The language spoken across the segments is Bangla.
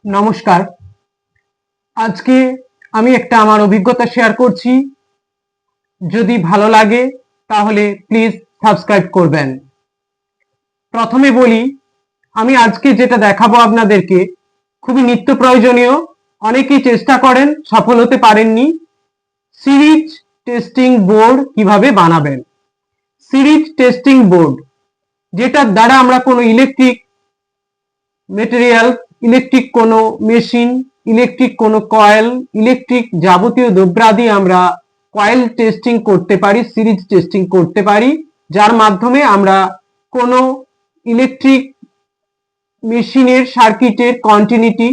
নমস্কার। আজকে আমি একটা আমার অভিজ্ঞতা শেয়ার করছি। যদি ভালো লাগে তাহলে প্লিজ সাবস্ক্রাইব করবেন। প্রথমে বলি, আমি আজকে যেটা দেখাবো আপনাদেরকে খুবই নিত্য প্রয়োজনীয়। অনেকেই চেষ্টা করেন, সফল হতে পারেননি। সিরিজ টেস্টিং বোর্ড কিভাবে বানাবেন। সিরিজ টেস্টিং বোর্ড, যেটার দ্বারা আমরা কোনো ইলেকট্রিক মেটেরিয়াল, ইলেকট্রিক কোনো মেশিন, ইলেকট্রিক কোনো কয়েল, ইলেকট্রিক যাবতীয় দ্রব্যাদি আমরা কয়েল টেস্টিং করতে পারি, সিরিজ টেস্টিং করতে পারি, যার মাধ্যমে আমরা কোনো ইলেকট্রিক মেশিনের সার্কিটের কন্টিনিউটি,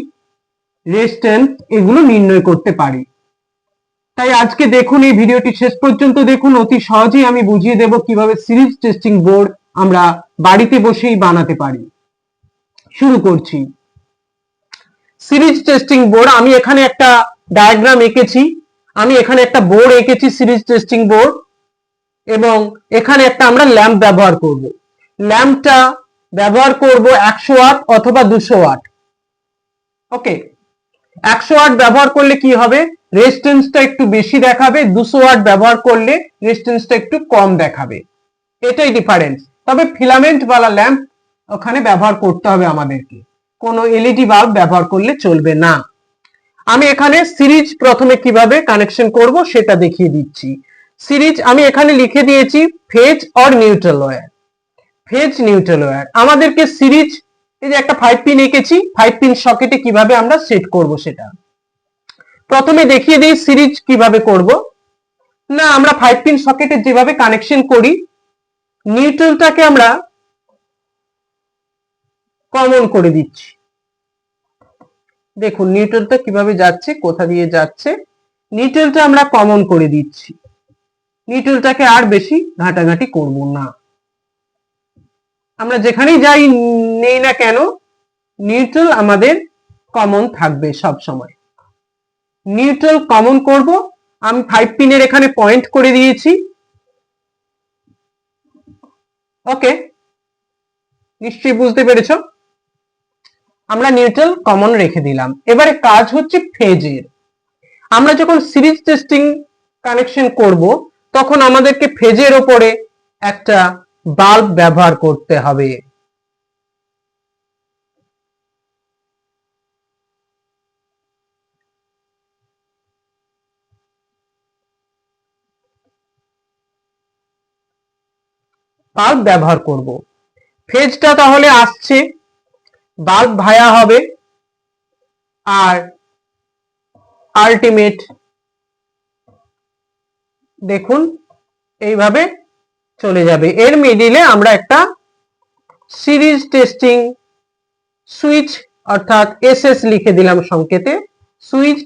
রেজিস্ট্যান্স এগুলো নির্ণয় করতে পারি। তাই আজকে দেখুন, এই ভিডিওটি শেষ পর্যন্ত দেখুন। অতি সহজেই আমি বুঝিয়ে দেব কিভাবে সিরিজ টেস্টিং বোর্ড আমরা বাড়িতে বসেই বানাতে পারি। শুরু করছি। সিরিজ টেস্টিং বোর্ড, আমি এখানে একটা ডায়াগ্রাম এঁকেছি। আমি এখানে একটা বোর্ড এঁকেছি, সিরিজ টেস্টিং বোর্ড, এবং এখানে একটা আমরা ল্যাম্প ব্যবহার করব। ল্যাম্পটা ব্যবহার করব 100 ওয়াট অথবা 200 ওয়াট। ওকে, 100 ওয়াট ব্যবহার করলে কি হবে, রেজিস্ট্যান্সটা একটু বেশি দেখাবে। 200 ওয়াট ব্যবহার করলে রেজিস্ট্যান্সটা একটু কম দেখাবে। এটাই ডিফারেন্স। তবে ফিলামেন্ট ওয়ালা ল্যাম্প ওখানে ব্যবহার করতে হবে আমাদেরকে, কোনো এলইডি বাল্ব ব্যবহার করলে চলবে না। আমি এখানে সিরিজ প্রথমে কিভাবে কানেকশন করব সেটা দেখিয়ে দিচ্ছি। সিরিজ আমি এখানে লিখে দিয়েছি phase or neutral wire. Phase neutral wire আমাদেরকে সিরিজ, এই যে একটা 5 পিন এঁকেছি, 5 পিন সকেটে কিভাবে আমরা সেট করব সেটা প্রথমে দেখিয়ে দিই। সিরিজ কিভাবে করব না, আমরা 5 পিন সকেটে যেভাবে কানেকশন করি, নিউট্রালটাকে আমরা কমন করে দিচ্ছি। দেখুন নিউট্রালটা কিভাবে যাচ্ছে, কোথা দিয়ে যাচ্ছে, নিউট্রালটা আমরা কমন করে দিচ্ছি। নিউট্রালটাকে আর বেশি ঘাটাঘাটি করব না। আমরা যেখানেই যাই নেই না কেন, নিউট্রাল আমাদের কমন থাকবে সব সময়। নিউট্রাল কমন করব। আমি 5 পিনের এখানে পয়েন্ট করে দিয়েছি। ওকে, নিশ্চয়ই বুঝতে পেরেছো। আমরা নিউট্রাল কমন রেখে দিলাম। এবারে কাজ হচ্ছে ফেজের। আমরা যখন সিরিজ টেস্টিং কানেকশন করব তখন আমাদেরকে ফেজের ওপরে একটা বাল্ব ব্যবহার করতে হবে। বাল্ব ব্যবহার করব। ফেজটা তাহলে আসছে, বাল্ব ভায়া হবে, আর আলটিমেট দেখুন এইভাবে চলে যাবে। এর মিডিলে আমরা একটা সিরিজ টেস্টিং সুইচ অর্থাৎ এসএস লিখে দিলাম সংকেতে। সুইচ,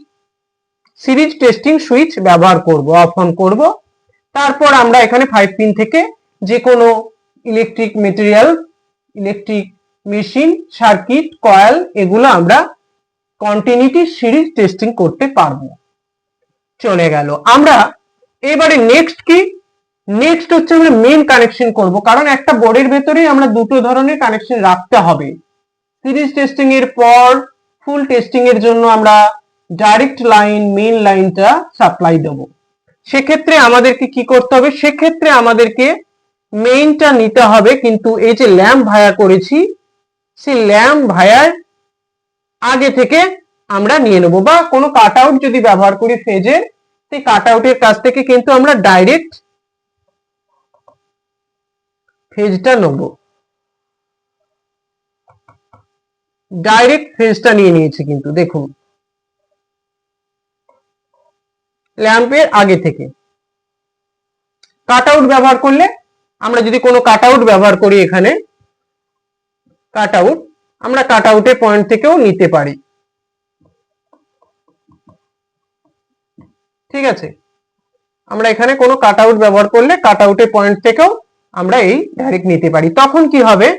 সিরিজ টেস্টিং সুইচ ব্যবহার করব, অফ অন করব। তারপর আমরা এখানে 5 পিন থেকে যে কোনো electric material, electric machine, circuit, coil এগুলো আমরা কন্টিনিউটি সিরিজ টেস্টিং করতে পারবো। চলে গেল। আমরা এবারে নেক্সট কি, নেক্সট হচ্ছে আমরা মেইন কানেকশন করব, কারণ একটা বোর্ডের ভেতরেই আমরা দুটো ধরনের কানেকশন রাখতে হবে। সিরিজ টেস্টিং এর পর ফুল টেস্টিং এর জন্য আমরা ডাইরেক্ট লাইন, মেইন লাইনটা সাপ্লাই দেব। সেক্ষেত্রে আমাদেরকে কি করতে হবে, সেক্ষেত্রে আমাদেরকে মেইনটা নিতে হবে, কিন্তু এই যে ল্যাম্প ভায়া করেছি সেই ল্যাম্প ভায়ার আগে থেকে আমরা নিয়ে নেব, বা কোনো কাট আউট যদি ব্যবহার করি ফেজের, সেই কাট আউটের কাছ থেকে কিন্তু আমরা ডাইরেক্ট ফেজটা নেব। ডাইরেক্ট ফেজটা নিয়ে নিয়েছি, কিন্তু দেখুন ল্যাম্পের আগে থেকে। কাট আউট ব্যবহার করলে, আমরা যদি কোনো কাট আউট ব্যবহার করি, এখানে কাট আউট, আমরা কাট আউটের পয়েন্ট থেকেও নিতে পারি। ঠিক আছে, আমরা এখানে কোনো কাট আউট ব্যবহার করলে কাট আউটের পয়েন্ট থেকেও আমরা এই ডাইরেক্ট নিতে পারি। তখন কি হবে,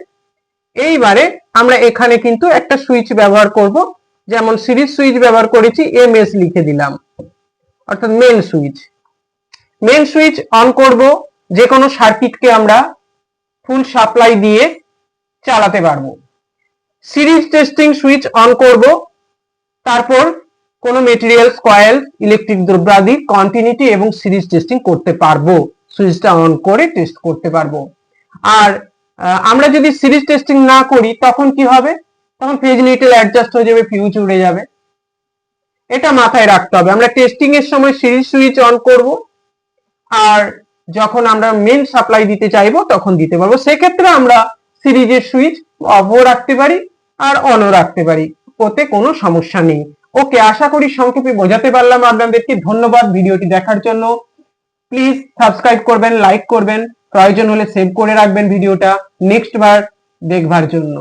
এইবারে আমরা এখানে কিন্তু একটা সুইচ ব্যবহার করব, যেমন সিরিজ সুইচ ব্যবহার করেছি, এমএস লিখে দিলাম, অর্থাৎ main switch. Main switch on করব, যে কোনো সার্কিটকে আমরা ফুল সাপ্লাই দিয়ে চালাতে পারবো। সিরিজ টেস্টিং সুইচ অন করব, তারপর কোনো মেটেরিয়ালস, কয়েল, ইলেকট্রিক দ্রব্যাদি কন্টিনিউটি এবং সিরিজ টেস্টিং করতে পারবো, সুইচটা অন করে টেস্ট করতে পারবো। আর আমরা যদি সিরিজ টেস্টিং না করি তখন কি হবে, তখন ফেজ লিটল অ্যাডজাস্ট হয়ে যাবে, ফিউজ উড়ে যাবে। এটা মাথায় রাখতে হবে। আমরা টেস্টিং এর সময় সিরিজ সুইচ অন করব, আর যখন আমরা মেন সাপ্লাই দিতে চাইবো তখন দিতে পারবো। সেক্ষেত্রে আমরা সিরিজের সুইচ অফও রাখতে পারি আর অনও রাখতে পারি, ওতে কোনো সমস্যা নেই। ওকে, আশা করি সংক্ষেপে বোঝাতে পারলাম আপনাদেরকে। ধন্যবাদ ভিডিওটি দেখার জন্য। প্লিজ সাবস্ক্রাইব করবেন, লাইক করবেন, প্রয়োজন হলে সেভ করে রাখবেন ভিডিওটা নেক্সট বার দেখবার জন্য।